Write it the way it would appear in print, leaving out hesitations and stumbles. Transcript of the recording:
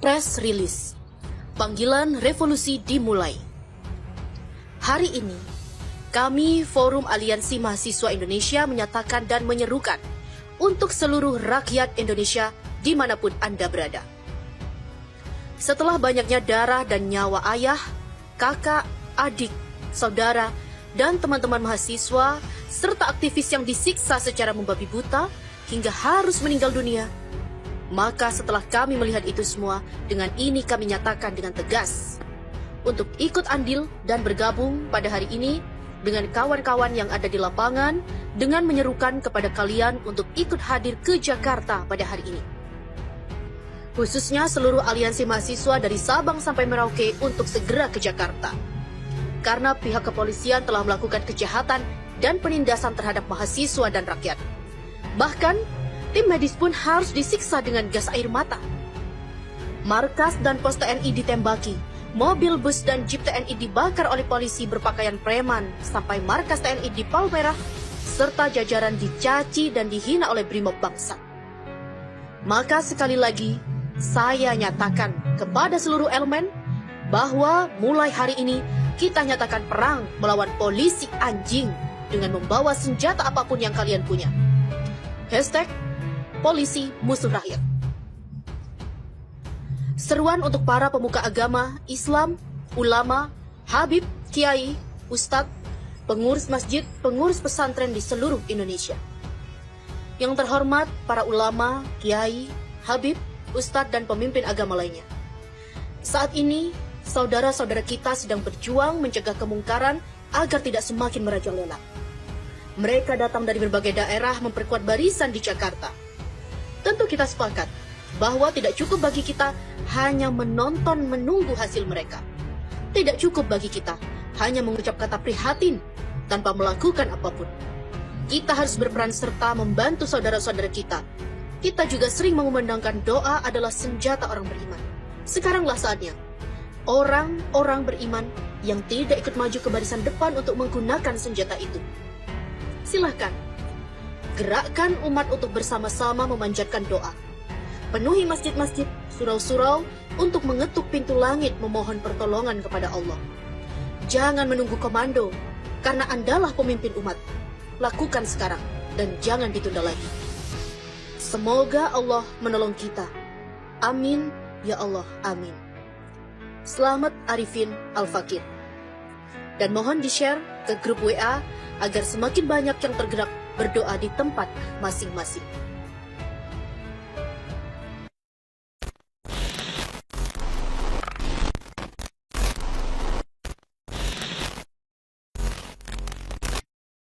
Press Release. Panggilan revolusi dimulai. Hari ini, kami Forum Aliansi Mahasiswa Indonesia menyatakan dan menyerukan untuk seluruh rakyat Indonesia dimanapun Anda berada. Setelah banyaknya darah dan nyawa ayah, kakak, adik, saudara, dan teman-teman mahasiswa, serta aktivis yang disiksa secara membabi buta hingga harus meninggal dunia, maka setelah kami melihat itu semua, dengan ini kami nyatakan dengan tegas untuk ikut andil dan bergabung pada hari ini dengan kawan-kawan yang ada di lapangan dengan menyerukan kepada kalian untuk ikut hadir ke Jakarta pada hari ini. Khususnya seluruh aliansi mahasiswa dari Sabang sampai Merauke untuk segera ke Jakarta. Karena pihak kepolisian telah melakukan kejahatan dan penindasan terhadap mahasiswa dan rakyat. Bahkan, tim medis pun harus disiksa dengan gas air mata. Markas dan pos TNI ditembaki, mobil bus dan jeep TNI dibakar oleh polisi berpakaian preman, sampai markas TNI di Palmerah, serta jajaran dicaci dan dihina oleh Brimob bangsa. Maka sekali lagi, saya nyatakan kepada seluruh elemen bahwa mulai hari ini kita nyatakan perang melawan polisi anjing dengan membawa senjata apapun yang kalian punya. Hashtag Polisi Musuh Rakyat. Seruan untuk para pemuka agama, Islam, ulama, habib, kiai, ustadz, pengurus masjid, pengurus pesantren di seluruh Indonesia. Yang terhormat para ulama, kiai, habib, ustadz, dan pemimpin agama lainnya. Saat ini, saudara-saudara kita sedang berjuang mencegah kemungkaran agar tidak semakin merajalela. Mereka datang dari berbagai daerah memperkuat barisan di Jakarta. Tentu kita sepakat bahwa tidak cukup bagi kita hanya menonton menunggu hasil mereka. Tidak cukup bagi kita hanya mengucap kata prihatin tanpa melakukan apapun. Kita harus berperan serta membantu saudara-saudara kita. Kita juga sering mengumandangkan doa adalah senjata orang beriman. Sekaranglah saatnya orang-orang beriman yang tidak ikut maju ke barisan depan untuk menggunakan senjata itu. Silahkan gerakkan umat untuk bersama-sama memanjatkan doa. Penuhi masjid-masjid, surau-surau untuk mengetuk pintu langit memohon pertolongan kepada Allah. Jangan menunggu komando, karena Andalah pemimpin umat. Lakukan sekarang dan jangan ditunda lagi. Semoga Allah menolong kita. Amin, ya Allah, amin. Selamat Arifin Al-Fakir. Dan mohon di-share ke grup WA agar semakin banyak yang tergerak berdoa di tempat masing-masing.